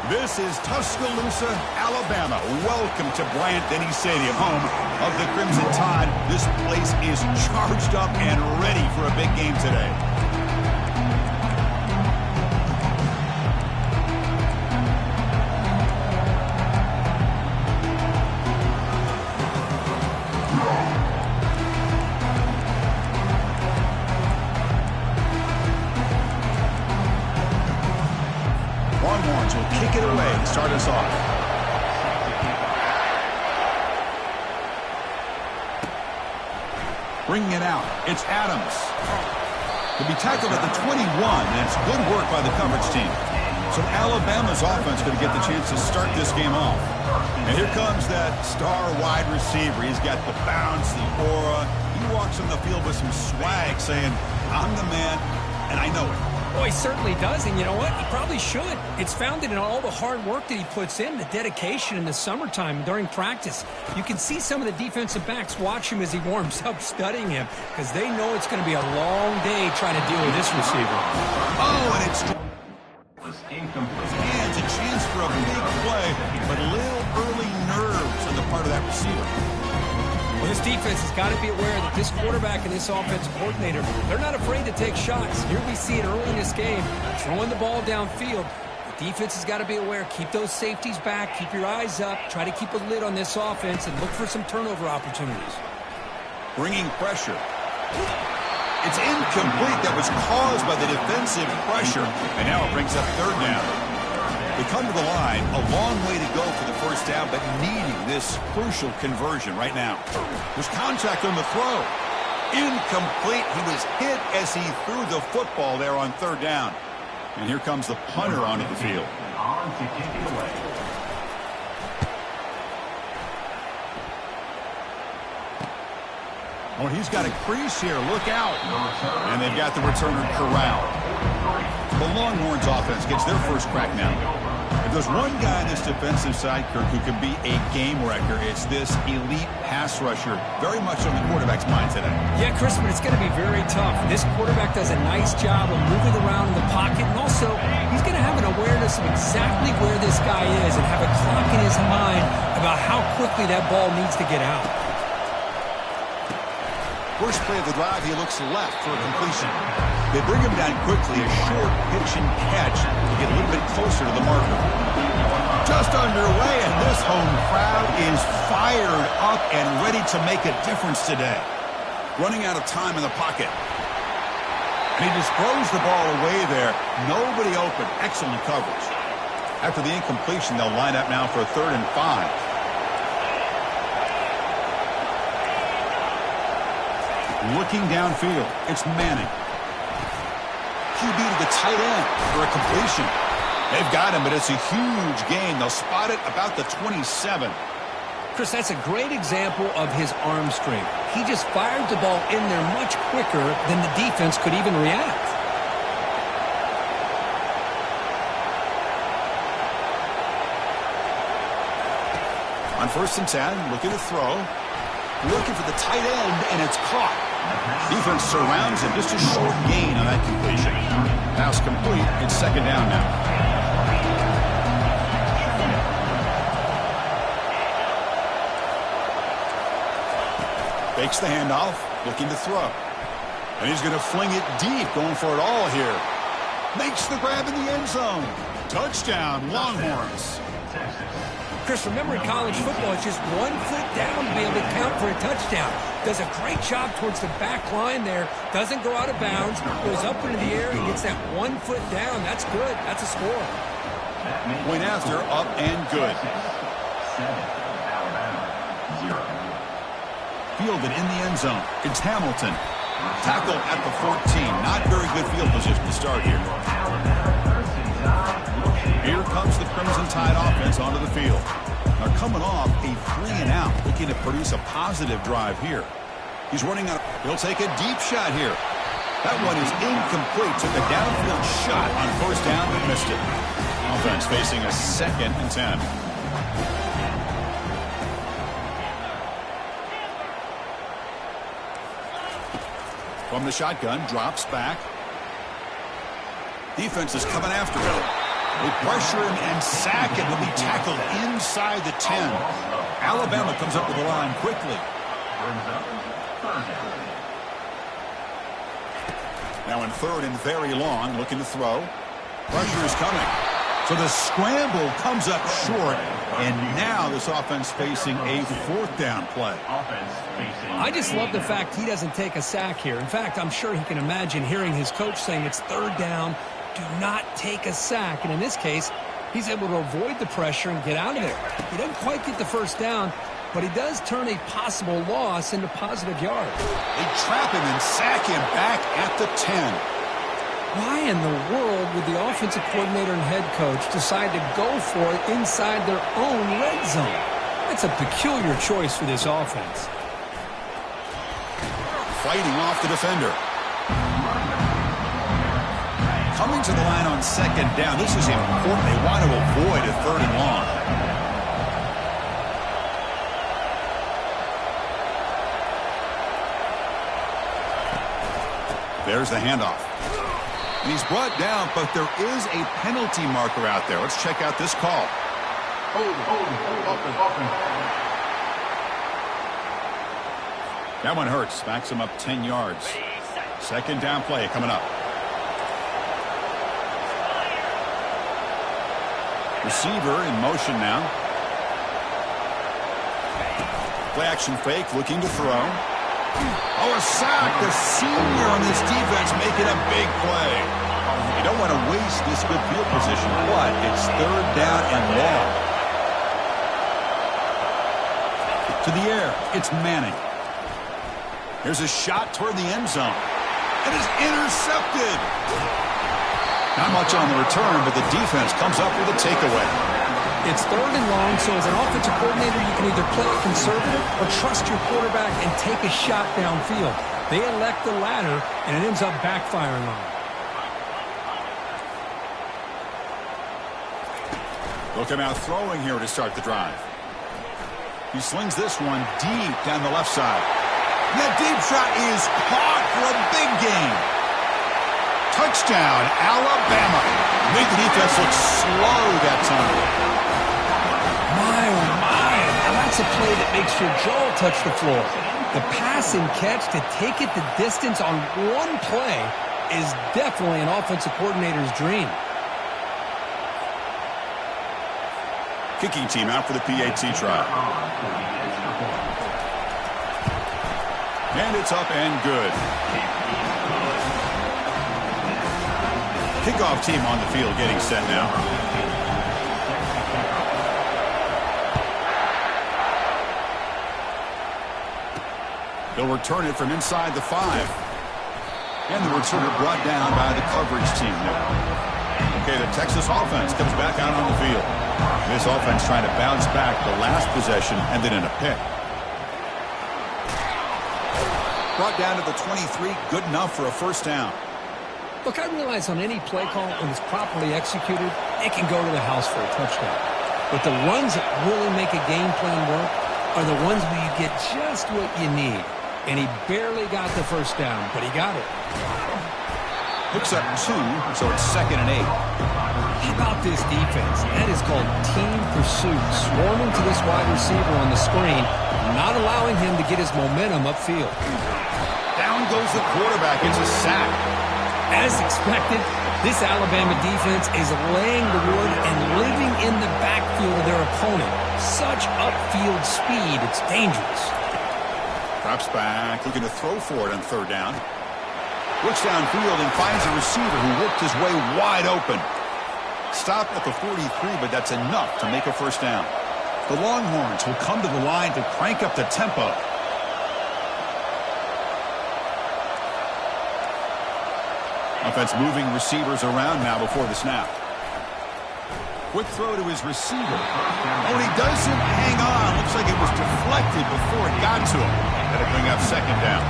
This is Tuscaloosa, Alabama. Welcome to Bryant-Denny Stadium, home of the Crimson Tide. This place is charged up and ready for a big game today. Longhorns will kick it away to start us off. Bringing it out, it's Adams. He'll be tackled at the 21, and it's good work by the coverage team. So Alabama's offense going to get the chance to start this game off. And here comes that star wide receiver. He's got the bounce, the aura. He walks on the field with some swag saying, I'm the man, and I know it. Well, he certainly does, and you know what? He probably should. It's founded in all the hard work that he puts in, the dedication in the summertime during practice. You can see some of the defensive backs watch him as he warms up, studying him, because they know it's going to be a long day trying to deal with this receiver. Oh, and it's his hands, a chance for a big play, but a little early nerves on the part of that receiver. Well, this defense has got to be aware that this quarterback and this offensive coordinator, they're not afraid to take shots. Here we see it early in this game, throwing the ball downfield. The defense has got to be aware. Keep those safeties back. Keep your eyes up. Try to keep a lid on this offense and look for some turnover opportunities. Bringing pressure. It's incomplete. That was caused by the defensive pressure. And now it brings up third down. They come to the line, a long way to go for the first down, but needing this crucial conversion right now. There's contact on the throw. Incomplete. He was hit as he threw the football there on third down. And here comes the punter onto the field. On to kick it away. Oh, he's got a crease here. Look out. And they've got the returner corralled. The Longhorns offense gets their first crack now. If there's one guy on this defensive side, Kirk, who can be a game wrecker, it's this elite pass rusher. Very much on the quarterback's mind today. Yeah, Chris, but it's going to be very tough. This quarterback does a nice job of moving around in the pocket, and also he's going to have an awareness of exactly where this guy is and have a clock in his mind about how quickly that ball needs to get out. First play of the drive, he looks left for a completion. They bring him down quickly, a short pitch and catch to get a little bit closer to the marker. Just underway, and this home crowd is fired up and ready to make a difference today. Running out of time in the pocket. And he just throws the ball away there. Nobody open. Excellent coverage. After the incompletion, they'll line up now for a 3rd and 5. Looking downfield, it's Manning. QB to the tight end for a completion. They've got him, but it's a huge gain. They'll spot it about the 27. Chris, that's a great example of his arm strength. He just fired the ball in there much quicker than the defense could even react. On 1st and 10, looking to throw. Looking for the tight end, and it's caught. Defense surrounds him. Just a short gain on that completion. Pass complete. It's 2nd down now. Fakes the handoff. Looking to throw. And he's going to fling it deep. Going for it all here. Makes the grab in the end zone. Touchdown, Longhorns. Chris, remember in college football, it's just 1 foot down to be able to count for a touchdown. Does a great job towards the back line there. Doesn't go out of bounds. Goes up into the air and gets that 1 foot down. That's good. That's a score. Point after, up and good. 7, Alabama, 0. Fielded in the end zone. It's Hamilton. Tackled at the 14. Not very good field position to start here. Here comes the Crimson Tide offense onto the field. Now coming off a 3-and-out, looking to produce a positive drive here. He's running out. He'll take a deep shot here. That one is incomplete. Took a downfield shot on 1st down, but missed it. Offense facing a 2nd and 10. From the shotgun, drops back. Defense is coming after him. They pressure him and sack him. He'll be tackled inside the 10. Alabama comes up with the line quickly. Now in third and very long, looking to throw. Pressure is coming. So the scramble comes up short, and now this offense facing a fourth down play. I just love the fact he doesn't take a sack here. In fact, I'm sure he can imagine hearing his coach saying it's third down, do not take a sack. And in this case, he's able to avoid the pressure and get out of there. He doesn't quite get the first down, but he does turn a possible loss into positive yards. They trap him and sack him back at the 10. Why in the world would the offensive coordinator and head coach decide to go for it inside their own red zone? That's a peculiar choice for this offense. Fighting off the defender. Coming to the line on second down. This is important. They want to avoid a third and long. There's the handoff. And he's brought down, but there is a penalty marker out there. Let's check out this call. That one hurts. Backs him up 10 yards. Second down play coming up. Receiver in motion now. Play action fake, looking to throw. Oh, a sack. The senior on this defense making a big play. You don't want to waste this good field position, but it's third down and long. To the air, it's Manning. Here's a shot toward the end zone. It is intercepted. Not much on the return, but the defense comes up with a takeaway. It's third and long, so as an offensive coordinator, you can either play it conservative or trust your quarterback and take a shot downfield. They elect the latter, and it ends up backfiring on them. Look him out throwing here to start the drive. He slings this one deep down the left side. And that deep shot is caught for a big gain. Touchdown, Alabama. Made the defense look slow that time. My, oh my. Now that's a play that makes your jaw touch the floor. The pass and catch to take it the distance on one play is definitely an offensive coordinator's dream. Kicking team out for the PAT try. And it's up and good. Kickoff team on the field getting set now. They'll return it from inside the 5. And the returner brought down by the coverage team there. Okay, the Texas offense comes back out on the field. This offense trying to bounce back the last possession and then in a pick. Brought down to the 23, good enough for a first down. Look, I realize on any play call, when it's properly executed, it can go to the house for a touchdown. But the runs that really make a game plan work are the ones where you get just what you need. And he barely got the first down, but he got it. Picks up 2, so it's 2nd and 8. How about this defense? That is called team pursuit. Swarming to this wide receiver on the screen, not allowing him to get his momentum upfield. Down goes the quarterback. It's a sack. As expected, this Alabama defense is laying the wood and living in the backfield of their opponent. Such upfield speed, it's dangerous. Drops back, looking to throw for it on third down. Looks downfield and finds a receiver who worked his way wide open. Stopped at the 43, but that's enough to make a first down. The Longhorns will come to the line to crank up the tempo. Offense moving receivers around now before the snap. Quick throw to his receiver. Oh, and he doesn't hang on. Looks like it was deflected before it got to him. That'll bring up second down.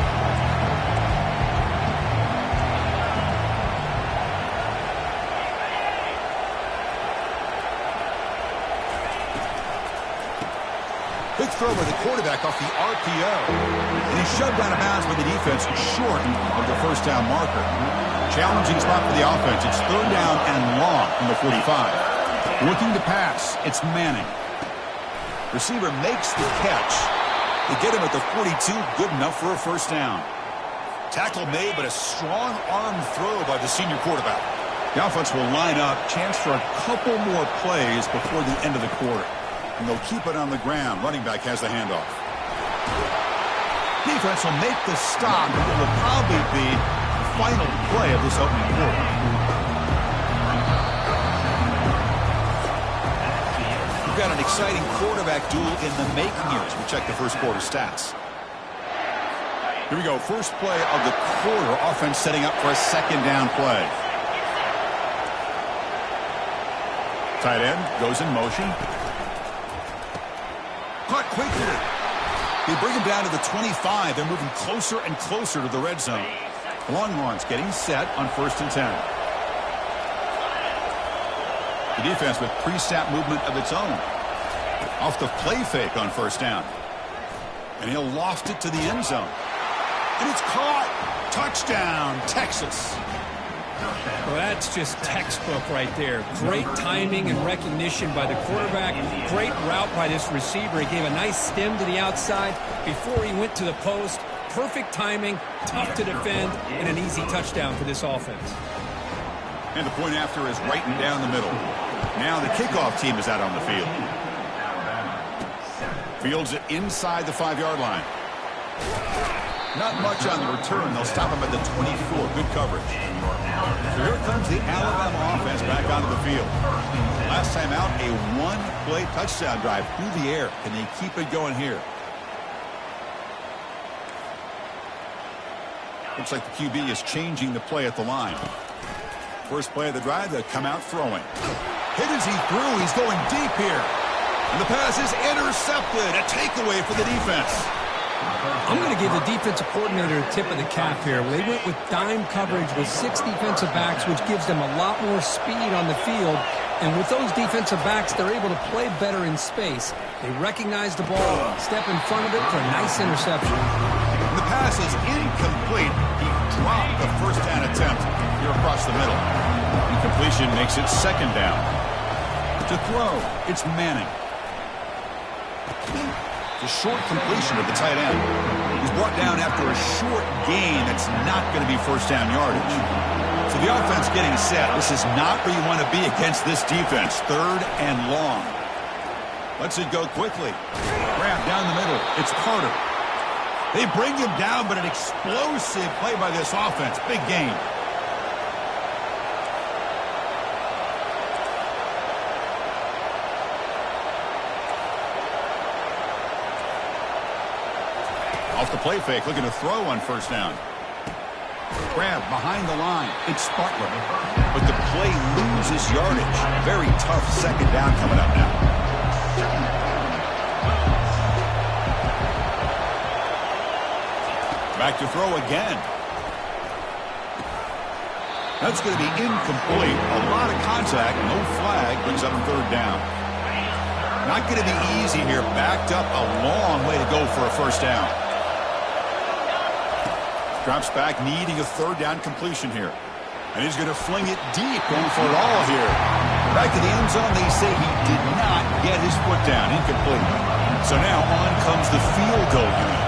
Quick throw by the quarterback off the RPO. And he's shoved out of bounds by the defense short of the first down marker. Challenging spot for the offense. It's third down and long from the 45. Looking to pass. It's Manning. Receiver makes the catch. They get him at the 42. Good enough for a first down. Tackle made, but a strong arm throw by the senior quarterback. The offense will line up. Chance for a couple more plays before the end of the quarter. And they'll keep it on the ground. Running back has the handoff. Defense will make the stop, and it will probably be the final play of this opening quarter. We've got an exciting quarterback duel in the making here as we check the first quarter stats. Here we go. First play of the quarter. Offense setting up for a second down play. Tight end goes in motion. Caught quickly. They bring him down to the 25. They're moving closer and closer to the red zone. Longhorns getting set on 1st and 10. The defense with pre-snap movement of its own. Off the play fake on first down. And he'll loft it to the end zone. And it's caught. Touchdown, Texas. Well, that's just textbook right there. Great timing and recognition by the quarterback. Great route by this receiver. He gave a nice stem to the outside before he went to the post. Perfect timing, tough to defend, and an easy touchdown for this offense. And the point after is right and down the middle. Now the kickoff team is out on the field. Fields it inside the 5-yard line. Not much on the return. They'll stop him at the 24. Good coverage. So here comes the Alabama offense back onto the field. Last time out, a one-play touchdown drive through the air. Can they keep it going here? Looks like the QB is changing the play at the line. First play of the drive, they'll come out throwing. Hit as he threw. He's going deep here. And the pass is intercepted. A takeaway for the defense. I'm going to give the defensive coordinator a tip of the cap here. They went with dime coverage with 6 defensive backs, which gives them a lot more speed on the field. And with those defensive backs, they're able to play better in space. They recognize the ball, step in front of it for a nice interception. And the pass is incomplete. He dropped the first down attempt here across the middle. Incompletion makes it second down. To throw, it's Manning. The short completion of the tight end. He's brought down after a short gain that's not going to be first down yardage. So the offense getting set. This is not where you want to be against this defense. Third and long. Lets it go quickly. Grab down the middle. It's Carter. They bring him down, but an explosive play by this offense. Big gain. Off the play fake, looking to throw on first down. Grab behind the line. It's Spartler. But the play loses yardage. Very tough second down coming up now. Back to throw again. That's going to be incomplete. A lot of contact. No flag. Brings up third down. Not going to be easy here. Backed up a long way to go for a first down. Drops back, needing a third down completion here. And he's going to fling it deep, going for it all here. Back to the end zone, they say he did not get his foot down. Incomplete. So now on comes the field goal unit.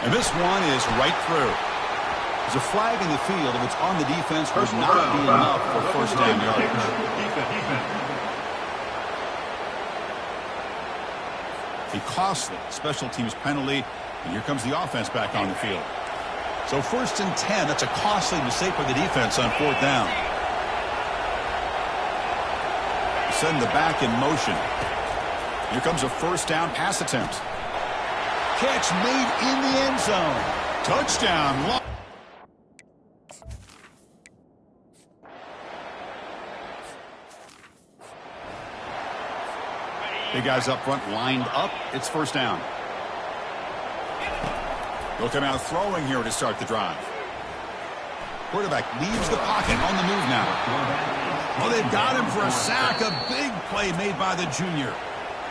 And this one is right through. There's a flag in the field. If it's on the defense, would not be enough for first down yardage. A costly special teams penalty, and here comes the offense back on the field. So 1st and 10, that's a costly mistake for the defense on 4th down. Send the back in motion. Here comes a first down pass attempt. Catch made in the end zone. Touchdown. Big guys up front lined up. It's first down. They'll come out throwing here to start the drive. Quarterback leaves the pocket on the move now. Oh, they've got him for a sack. A big play made by the junior.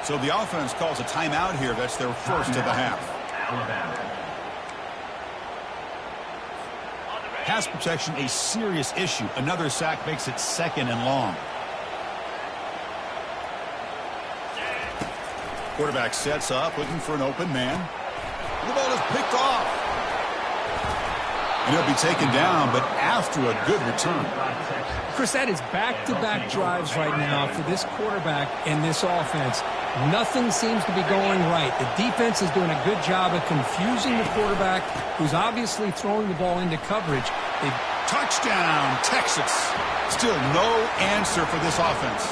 So the offense calls a timeout here. That's their first of the half. Alabama. Pass protection, a serious issue. Another sack makes it 2nd and long. Quarterback sets up, looking for an open man. The ball is picked off. And he'll be taken down, but after a good return. Chris, that is back-to-back drives right now for this quarterback and this offense. Nothing seems to be going right. The defense is doing a good job of confusing the quarterback, who's obviously throwing the ball into coverage. Touchdown, Texas. Still no answer for this offense.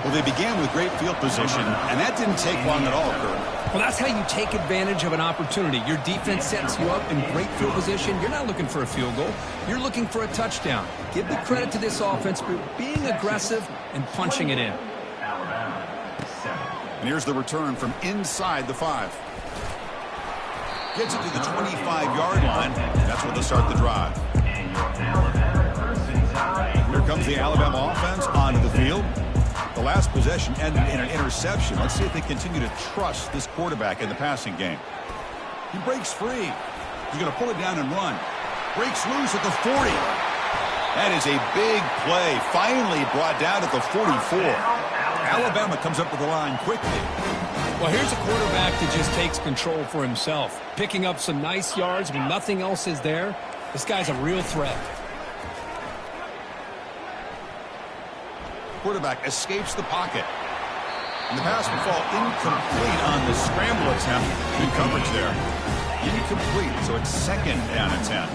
Well, they began with great field position, and that didn't take long at all, Kurt. Well, that's how you take advantage of an opportunity. Your defense sets you up in great field position. You're not looking for a field goal. You're looking for a touchdown. Give the credit to this offense for being aggressive and punching it in. Alabama. 7. And here's the return from inside the 5. Gets it to the 25-yard line. That's where they'll start the drive. Here comes the Alabama offense onto the field. The last possession ended in an interception. Let's see if they continue to trust this quarterback in the passing game. He breaks free. He's going to pull it down and run. Breaks loose at the 40. That is a big play. Finally brought down at the 44. Alabama comes up with the line quickly. Well, here's a quarterback that just takes control for himself. Picking up some nice yards when nothing else is there. This guy's a real threat. Quarterback escapes the pocket. And the pass will fall incomplete on the scramble attempt. Good coverage there. Incomplete, so it's 2nd down and 10.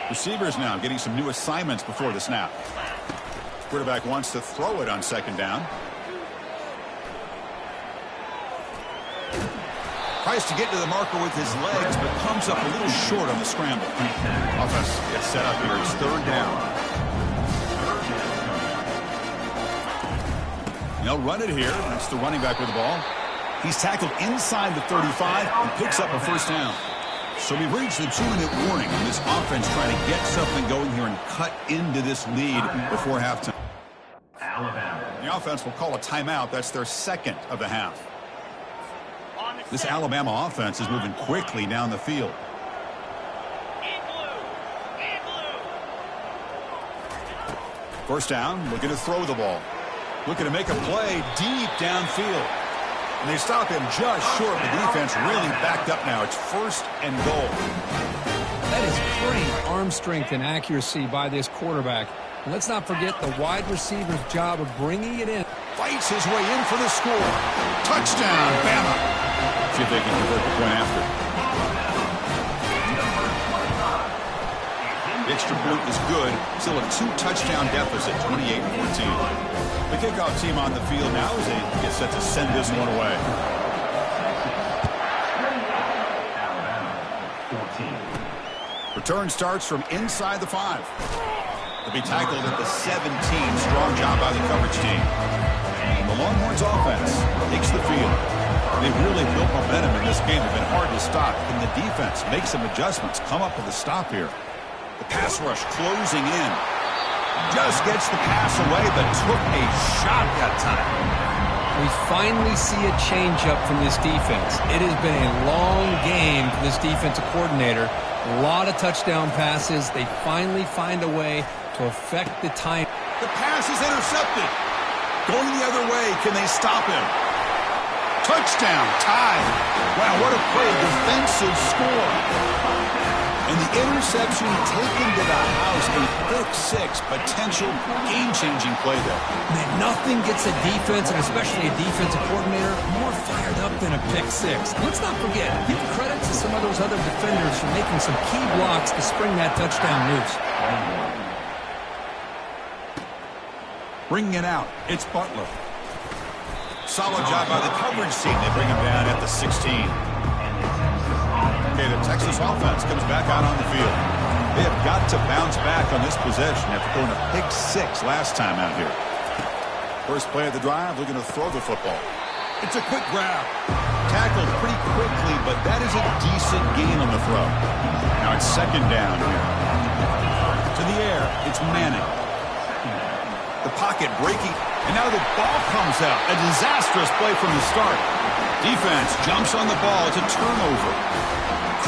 Receivers now getting some new assignments before the snap. Quarterback wants to throw it on 2nd down. Tries to get to the marker with his legs, but comes up a little short on the scramble. Offense gets set up here. It's 3rd down. They'll run it here. That's the running back with the ball. He's tackled inside the 35 and picks up a 1st down. So we've reached the 2-minute warning, and this offense trying to get something going here and cut into this lead before halftime. Alabama. The offense will call a timeout. That's their 2nd of the half. This Alabama offense is moving quickly down the field. First down, looking to throw the ball. Looking to make a play deep downfield. And they stop him just short. The defense really backed up now. It's 1st and goal. That is great arm strength and accuracy by this quarterback. And let's not forget the wide receiver's job of bringing it in. Fights his way in for the score. Touchdown, Bama. See if they can convert the point after. The extra point is good. Still a 2-touchdown deficit, 28-14. The kickoff team on the field now as they get set to send this one away. Alabama. 14. Return starts from inside the 5. They'll be tackled at the 17. Strong job by the coverage team. The Longhorns offense takes the field. They've really built momentum in this game. They've been hard to stop. Can the defense make some adjustments, come up with a stop here? The pass rush closing in. Just gets the pass away, but took a shot that time. We finally see a change-up from this defense. It has been a long game for this defensive coordinator. A lot of touchdown passes. They finally find a way to affect the time. The pass is intercepted. Going the other way, can they stop him? Touchdown, tied. Wow, what a play, defensive score. And the interception taken to the house, a pick 6, potential game-changing play there. Man, nothing gets a defense, and especially a defensive coordinator, more fired up than a pick 6. Let's not forget, give credit to some of those other defenders for making some key blocks to spring that touchdown loose. Bringing it out, it's Butler. Solid job by the coverage team. They bring him down at the 16. Okay, the Texas offense comes back out on the field. They have got to bounce back on this possession after throwing a pick 6 last time out here. First play of the drive, looking to throw the football. It's a quick grab. Tackled pretty quickly, but that is a decent gain on the throw. Now it's 2nd down here. the air. It's Manning. The pocket breaking. And now the ball comes out. A disastrous play from the start. Defense jumps on the ball. It's a turnover.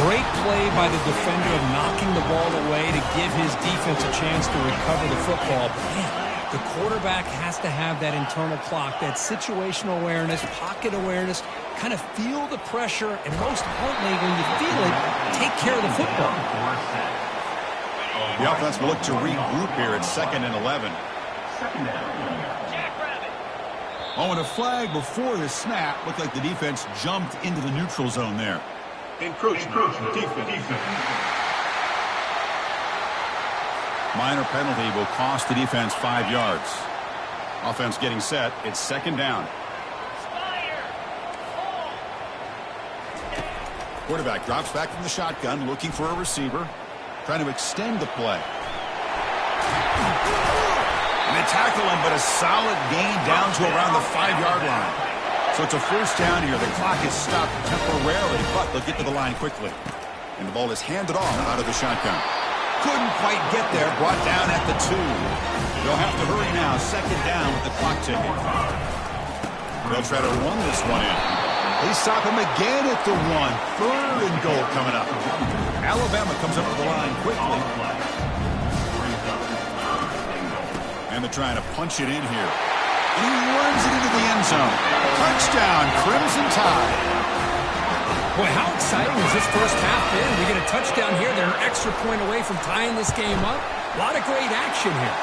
Great play by the defender of knocking the ball away to give his defense a chance to recover the football. But man, the quarterback has to have that internal clock, that situational awareness, pocket awareness, kind of feel the pressure, and most importantly, when you feel it, take care of the football. The offense will look to regroup here at 2nd and 11. Oh, and a flag before the snap. Looked like the defense jumped into the neutral zone there. Encroachment. Defense. Minor penalty will cost the defense 5 yards. Offense getting set. It's 2nd down. Quarterback drops back from the shotgun, looking for a receiver, trying to extend the play. And they tackle him, but a solid gain down to around the 5-yard line. So it's a 1st down here. The clock is stopped temporarily, but they'll get to the line quickly. And the ball is handed off out of the shotgun. Couldn't quite get there. Brought down at the 2. They'll have to hurry now. 2nd down with the clock ticking. They'll try to run this one in. They stop him again at the 1. 3rd and goal coming up. Alabama comes up to the line quickly. And they're trying to punch it in here. And he runs it into the end zone. Touchdown, Crimson Tide. Boy, how exciting is this first half been? We get a touchdown here. They're an extra point away from tying this game up. A lot of great action here.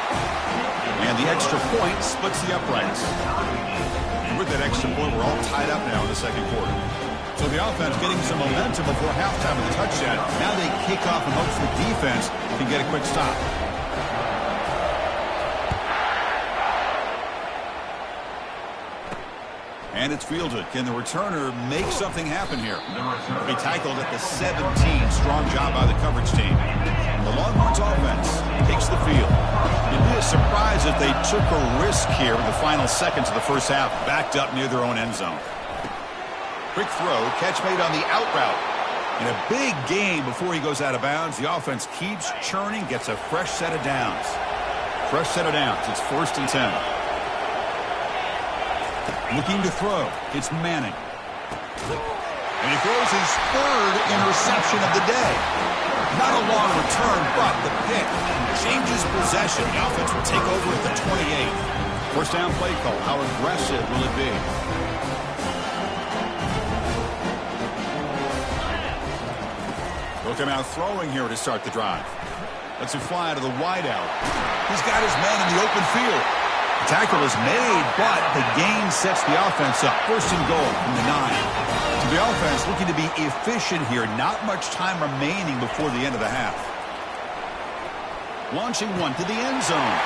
And the extra point splits the uprights. And with that extra point, we're all tied up now in the 2nd quarter. So the offense getting some momentum before halftime with the touchdown. Now they kick off and hopes the defense can get a quick stop. And it's fielded. Can the returner make something happen here? He tackled at the 17. Strong job by the coverage team. The Longhorns offense takes the field. It'd be a surprise if they took a risk here in the final seconds of the first half, backed up near their own end zone. Quick throw, catch made on the out route. And a big gain before he goes out of bounds. The offense keeps churning, gets a fresh set of downs. Fresh set of downs. It's 1st and 10. Looking to throw. It's Manning. And he throws his 3rd interception of the day. Not a long return, but the pick changes possession. The offense will take over at the 28. 1st down play call. How aggressive will it be? They'll come out throwing here to start the drive. Lets him fly out of the wideout. He's got his man in the open field. The tackle is made, but the gain sets the offense up. 1st and goal from the 9. So the offense looking to be efficient here. Not much time remaining before the end of the half. Launching one to the end zone.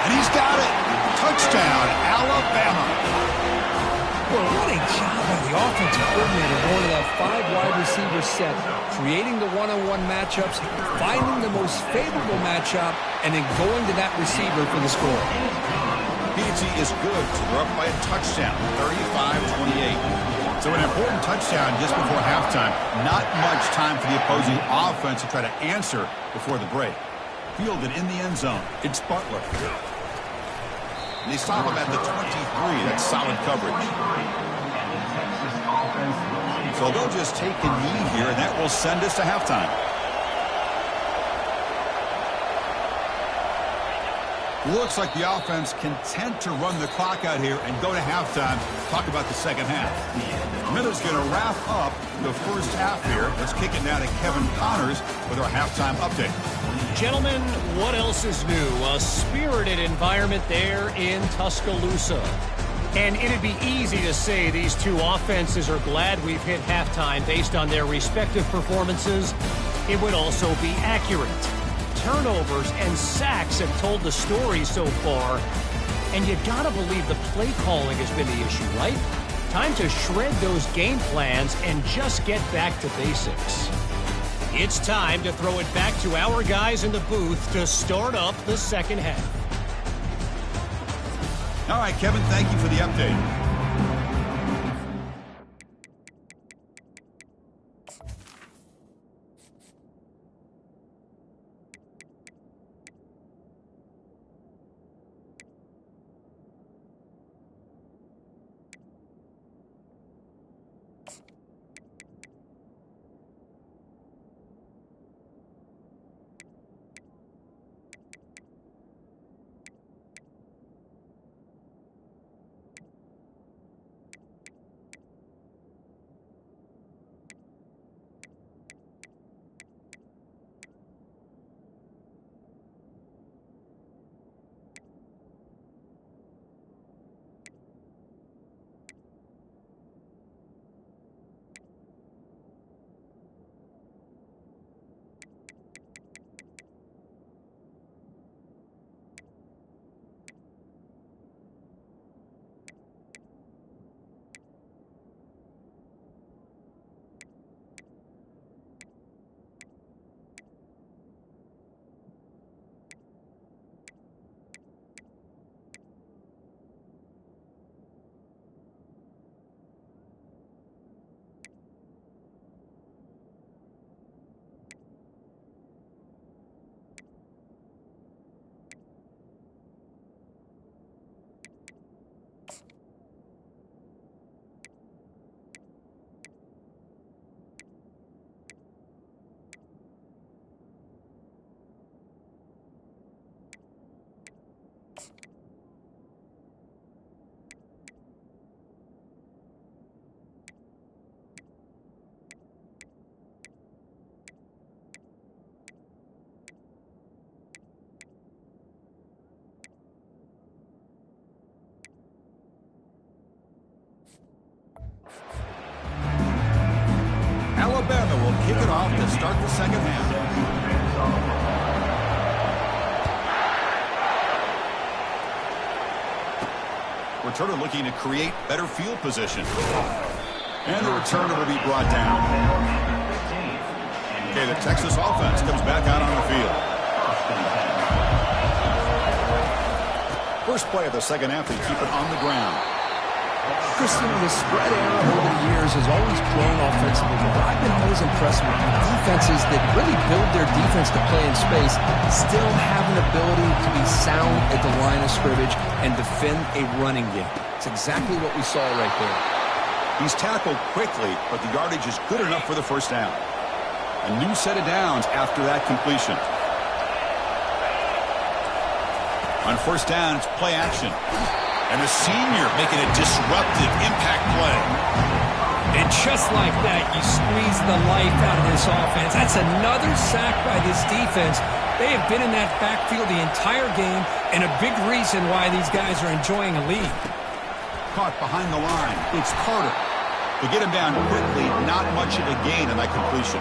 And he's got it. Touchdown, Alabama. Well, what a job by the offensive coordinator going to that 5-wide receiver set, creating the one-on-one matchups, finding the most favorable matchup, and then going to that receiver for the score. P&T is good, so they're up by a touchdown, 35-28. So an important touchdown just before halftime. Not much time for the opposing offense to try to answer before the break. Fielded in the end zone. It's Butler. And they stop him at the 23. That's solid coverage. So they'll just take a knee here, and that will send us to halftime. Looks like the offense content to run the clock out here and go to halftime. Talk about the 2nd half. Miller's going to wrap up the first half here. Let's kick it now to Kevin Connors with our halftime update. Gentlemen, what else is new? A spirited environment there in Tuscaloosa. And it'd be easy to say these two offenses are glad we've hit halftime based on their respective performances. It would also be accurate. Turnovers and sacks have told the story so far. And you gotta believe the play calling has been the issue, right? Time to shred those game plans and just get back to basics. It's time to throw it back to our guys in the booth to start up the 2nd half. All right, Kevin, thank you for the update. kick it off to start the second half. Returner looking to create better field position. And the returner will be brought down. Okay, the Texas offense comes back out on the field. First play of the second half, they keep it on the ground. Christian, the spread era over the years has always grown offensively, but I've been always impressed with defenses that really build their defense to play in space, still have an ability to be sound at the line of scrimmage and defend a running game. It's exactly what we saw right there. He's tackled quickly, but the yardage is good enough for the first down. A new set of downs after that completion. On first down, it's play action. And the senior making a disruptive impact play. And just like that, you squeeze the life out of this offense. That's another sack by this defense. They have been in that backfield the entire game, and a big reason why these guys are enjoying a lead. Caught behind the line. It's Carter. To get him down quickly, not much of a gain in that completion.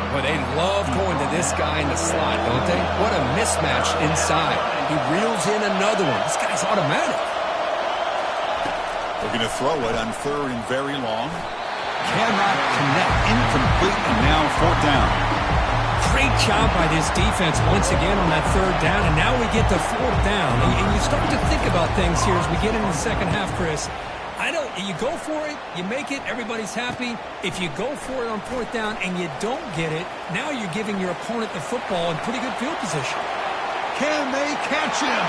But they love going to this guy in the slot, don't they? What a mismatch inside. He reels in another one. This guy's automatic. They're going to throw it on third and very long. Cannot connect. Incomplete, and now fourth down. Great job by this defense once again on that third down, and now we get to fourth down. And you start to think about things here as we get into the second half, Chris. You go for it, you make it, everybody's happy. If you go for it on fourth down and you don't get it, now you're giving your opponent the football in pretty good field position. Can they catch him?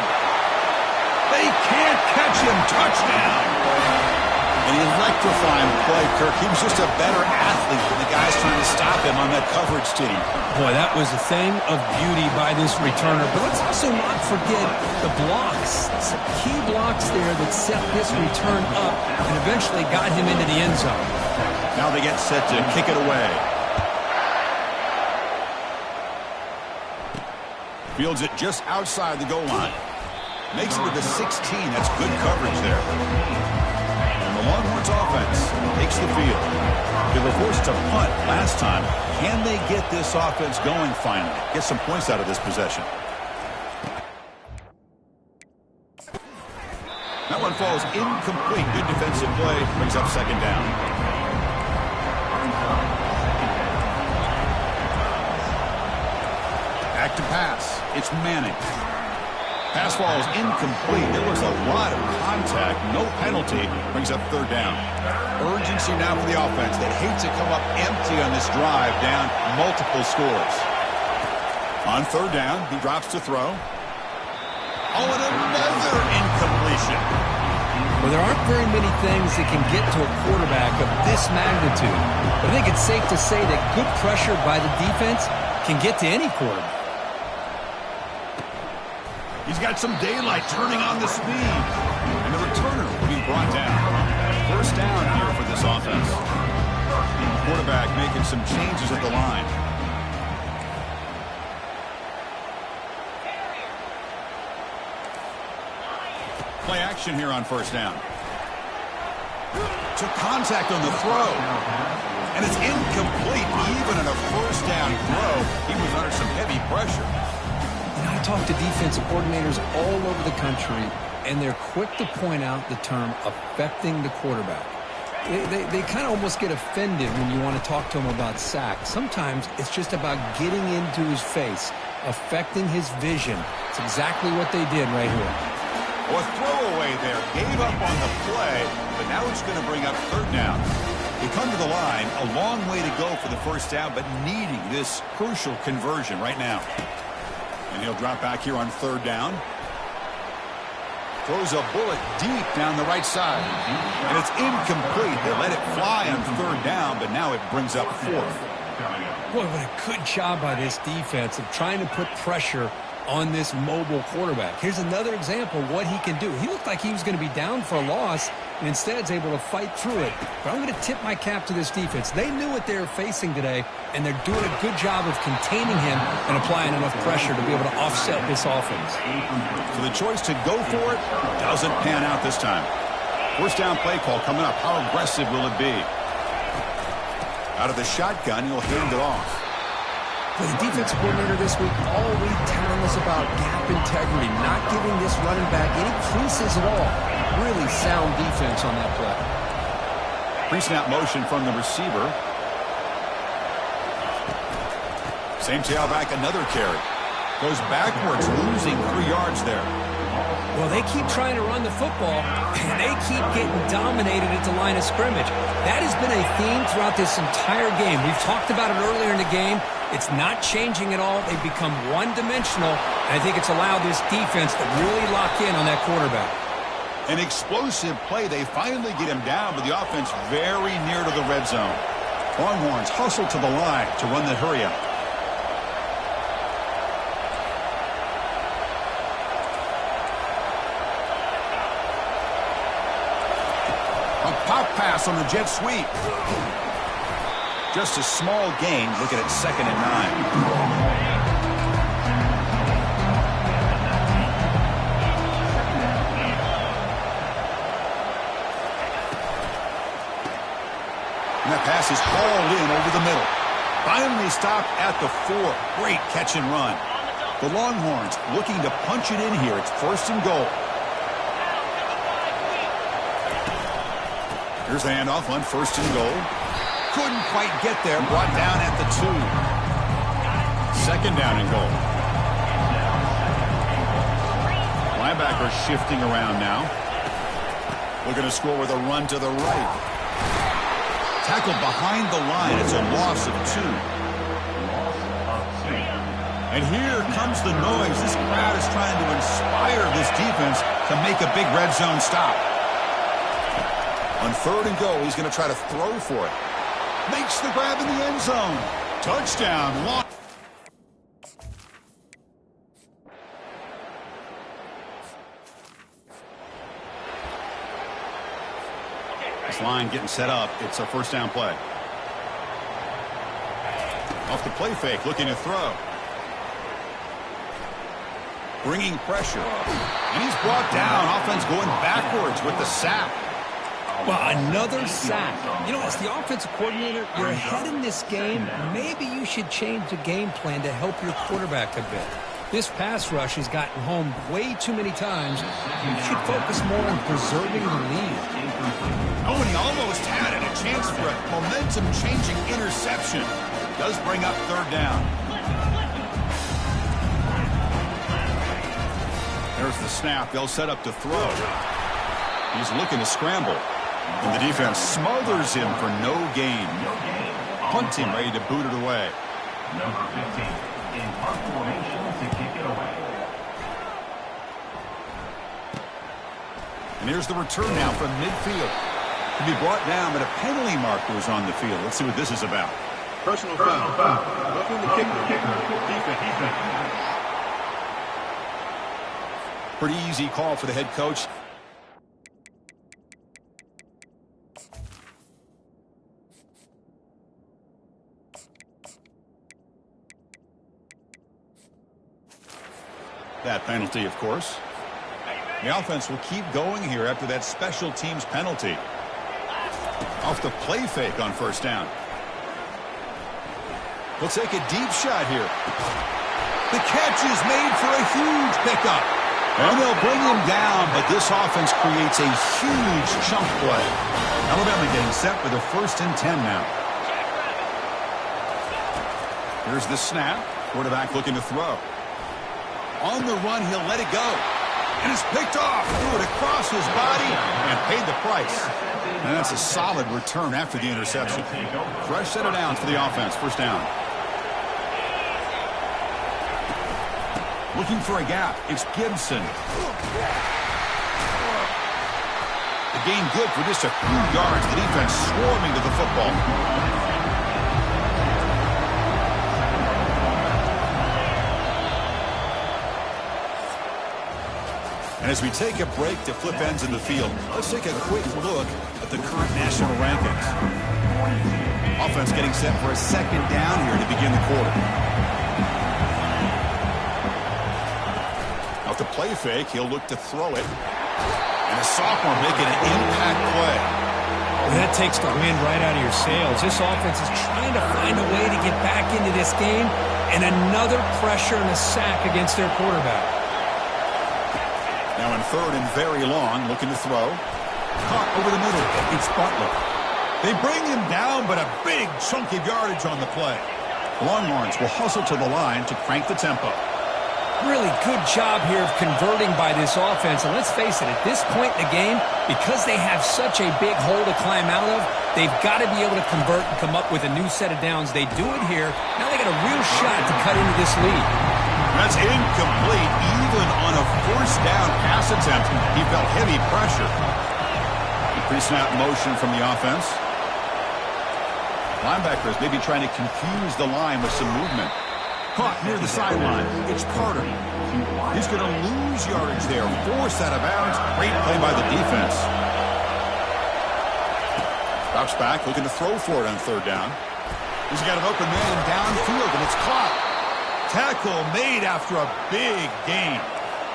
They can't catch him. Touchdown. An electrifying play, Kirk. He was just a better athlete than the guys trying to stop him on that coverage team. Boy, that was a thing of beauty by this returner. But let's also not forget the blocks. Some key blocks there that set this return up and eventually got him into the end zone. Now they get set to kick it away. Fields it just outside the goal line. Makes it to the 16. That's good coverage there. The Longhorns offense takes the field. They were forced to punt last time. Can they get this offense going finally? Get some points out of this possession. That one falls incomplete. Good defensive play. Brings up second down. Back to pass. It's Manning. Pass falls incomplete. There was a lot of contact. No penalty. Brings up third down. Urgency now for the offense. They hate to come up empty on this drive, down multiple scores. On third down, he drops to throw. Oh, and another incompletion. Well, there aren't very many things that can get to a quarterback of this magnitude. But I think it's safe to say that good pressure by the defense can get to any quarterback. He's got some daylight turning on the speed. And the returner will be brought down. First down here for this offense. Quarterback making some changes at the line. Play action here on first down. Took contact on the throw. And it's incomplete. Even in a first down throw, he was under some heavy pressure. I talk to defensive coordinators all over the country, and they're quick to point out the term affecting the quarterback. They kind of almost get offended when you want to talk to them about sacks. Sometimes it's just about getting into his face, affecting his vision. It's exactly what they did right here. Well, a throwaway there. Gave up on the play, but now it's going to bring up third down. They come to the line, a long way to go for the first down, but needing this crucial conversion right now. And he'll drop back here on third down. Throws a bullet deep down the right side. And it's incomplete. They let it fly on third down, but now it brings up fourth. Boy, what a good job by this defense of trying to put pressure on this mobile quarterback. Here's another example of what he can do. He looked like he was going to be down for a loss, and instead is able to fight through it. But I'm going to tip my cap to this defense. They knew what they were facing today, and they're doing a good job of containing him and applying enough pressure to be able to offset this offense. So the choice to go for it doesn't pan out this time. First down play call coming up. How aggressive will it be? Out of the shotgun, he'll hand it off. For the defensive coordinator this week, all week telling us about gap integrity, not giving this running back any creases at all. Really sound defense on that play. Pre-snap motion from the receiver. Same tailback, another carry. Goes backwards, losing 3 yards there. Well, they keep trying to run the football, and they keep getting dominated at the line of scrimmage. That has been a theme throughout this entire game. We've talked about it earlier in the game. It's not changing at all. They've become one-dimensional, and I think it's allowed this defense to really lock in on that quarterback. An explosive play. They finally get him down, but the offense very near to the red zone. Longhorns hustle to the line to run the hurry-up. Pop pass on the jet sweep. Just a small gain. Looking at 2nd and 9. And that pass is hauled in over the middle. Finally stopped at the 4. Great catch and run. The Longhorns looking to punch it in here. It's 1st and goal. Here's the handoff on 1st and goal. Couldn't quite get there. Brought down at the 2. 2nd down and goal. Linebacker shifting around now. Looking to score with a run to the right. Tackled behind the line. It's a loss of 2. And here comes the noise. This crowd is trying to inspire this defense to make a big red zone stop. On 3rd and goal, he's going to try to throw for it. Makes the grab in the end zone. Touchdown. This line getting set up. It's a 1st down play. Off the play fake, looking to throw. Bringing pressure. And he's brought down. Offense going backwards with the sack. Well, another sack. You know, as the offensive coordinator, you're ahead in this game. Maybe you should change the game plan to help your quarterback a bit. This pass rush has gotten home way too many times. You should focus more on preserving the lead. Oh, and he almost had it. A chance for a momentum-changing interception. Does bring up 3rd down. There's the snap. They'll set up to throw. He's looking to scramble. And the defense smothers him for no gain. Punt team ready to boot it away. Number 15 in punt formation to kick it away. And here's the return now from midfield. To be brought down, but a penalty marker is on the field. Let's see what this is about. Personal foul. Roughing the kicker. Defense. Pretty easy call for the head coach. That penalty, of course. The offense will keep going here after that special teams penalty. Off the play fake on 1st down. We'll take a deep shot here. The catch is made for a huge pickup. And they'll bring him down, but this offense creates a huge chunk play. Alabama getting set with a 1st and 10 now. Here's the snap. Quarterback looking to throw. On the run, he'll let it go. And it's picked off. Threw it across his body and paid the price. And that's a solid return after the interception. Fresh set of downs for the offense. 1st down. Looking for a gap. It's Gibson. The gain good for just a few yards. The defense swarming to the football. And as we take a break to flip ends in the field, let's take a quick look at the current national rankings. Offense getting set for a 2nd down here to begin the quarter. Off the play fake, he'll look to throw it. And a sophomore making an impact play. That takes the wind right out of your sails. This offense is trying to find a way to get back into this game, and another pressure and a sack against their quarterback. Now in third and very long, looking to throw. Caught over the middle. It's Butler. They bring him down, but a big chunk of yardage on the play. Longhorns will hustle to the line to crank the tempo. Really good job here of converting by this offense. And let's face it, at this point in the game, because they have such a big hole to climb out of, they've got to be able to convert and come up with a new set of downs. They do it here. Now they got a real shot to cut into this lead. That's incomplete. Even on a first down pass attempt, he felt heavy pressure. Pre-snap motion from the offense. Linebackers maybe trying to confuse the line with some movement. Caught near the sideline. It's Carter. He's going to lose yardage there. Forced out of bounds. Great play by the defense. Drops back, looking to throw for it on third down. He's got an open man downfield, and it's caught. Tackle made after a big gain.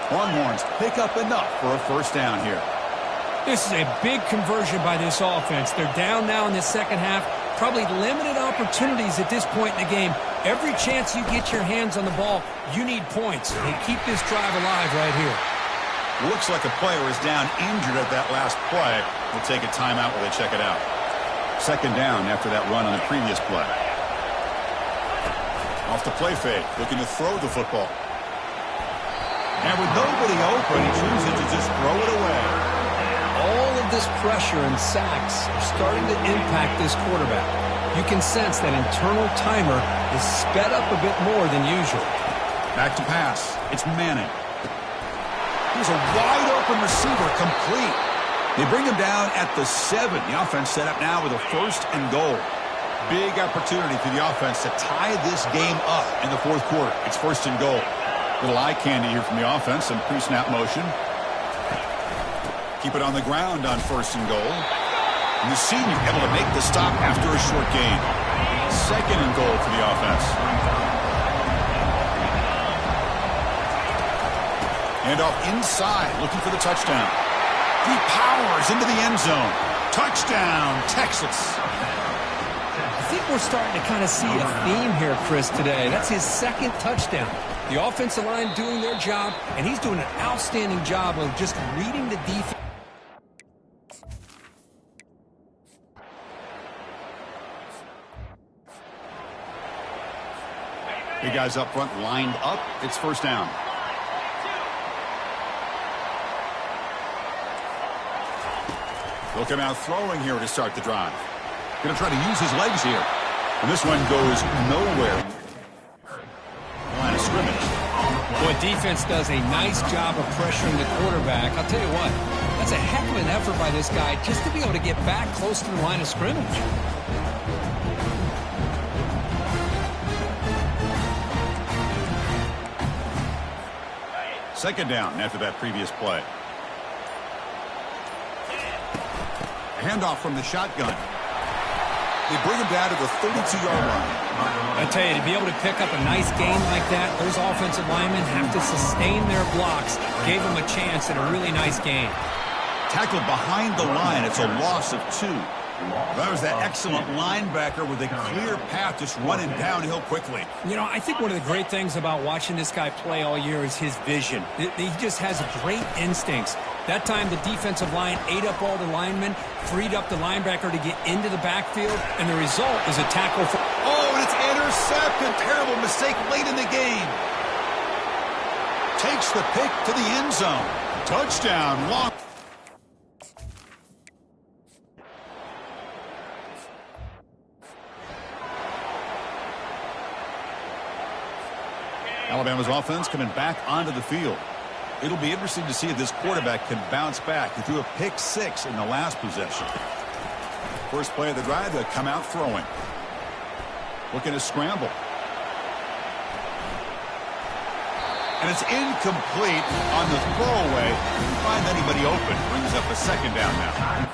Longhorns pick up enough for a first down here. This is a big conversion by this offense. They're down now in the second half. Probably limited opportunities at this point in the game. Every chance you get your hands on the ball, you need points. They keep this drive alive right here. Looks like a player is down injured at that last play. We'll take a timeout while they check it out. Second down after that run on the previous play. Off the play fake, looking to throw the football. And with nobody open, he chooses to just throw it away. All of this pressure and sacks are starting to impact this quarterback. You can sense that internal timer is sped up a bit more than usual. Back to pass. It's Manning. Here's a wide-open receiver, complete. They bring him down at the 7. The offense set up now with a first and goal. Big opportunity for the offense to tie this game up in the fourth quarter. It's first and goal. Little eye candy here from the offense. Some pre-snap motion. Keep it on the ground on first and goal. And the senior able to make the stop after a short gain. Second and goal for the offense. And off inside, looking for the touchdown. He powers into the end zone. Touchdown, Texas. I think we're starting to kind of see a theme here, Chris, today. That's his second touchdown. The offensive line doing their job, and he's doing an outstanding job of just reading the defense. Big guys up front lined up. It's first down. Looking out throwing here to start the drive. Going to try to use his legs here. And this one goes nowhere. Line of scrimmage. Boy, defense does a nice job of pressuring the quarterback. I'll tell you what, that's a heck of an effort by this guy just to be able to get back close to the line of scrimmage. Second down after that previous play. A handoff from the shotgun. They bring him down to the 32-yard line. I tell you, to be able to pick up a nice gain like that, those offensive linemen have to sustain their blocks. Gave them a chance at a really nice gain. Tackled behind the line. It's a loss of 2. That was that excellent linebacker with a clear path just running downhill quickly. You know, I think one of the great things about watching this guy play all year is his vision. He just has great instincts. That time, the defensive line ate up all the linemen, freed up the linebacker to get into the backfield, and the result is a tackle for... Oh, and it's intercepted. Terrible mistake late in the game. Takes the pick to the end zone. Touchdown, long. Alabama's offense coming back onto the field. It'll be interesting to see if this quarterback can bounce back. He threw a pick 6 in the last possession. First play of the drive, they'll come out throwing. Looking to scramble. And it's incomplete on the throwaway. Didn't find anybody open. Brings up a second down now.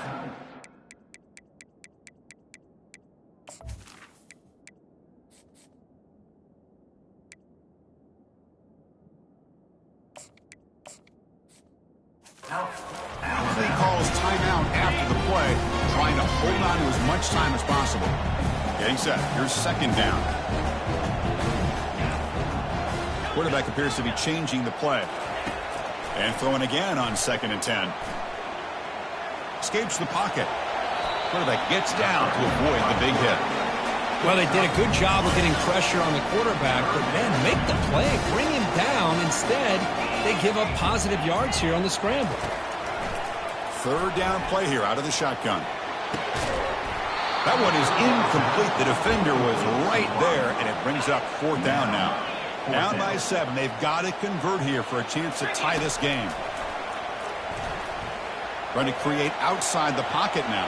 He calls timeout. out after the play, trying to hold on to as much time as possible. Getting set. Here's second down. Quarterback appears to be changing the play. And throwing again on 2nd and 10. Escapes the pocket. Quarterback gets down to avoid the big hit. Well, they did a good job of getting pressure on the quarterback, but then make the play, bring him down. Instead, they give up positive yards here on the scramble. 3rd down play here out of the shotgun. That one is incomplete. The defender was right there, and it brings up 4th down now. Down by 7. They've got to convert here for a chance to tie this game. Trying to create outside the pocket now.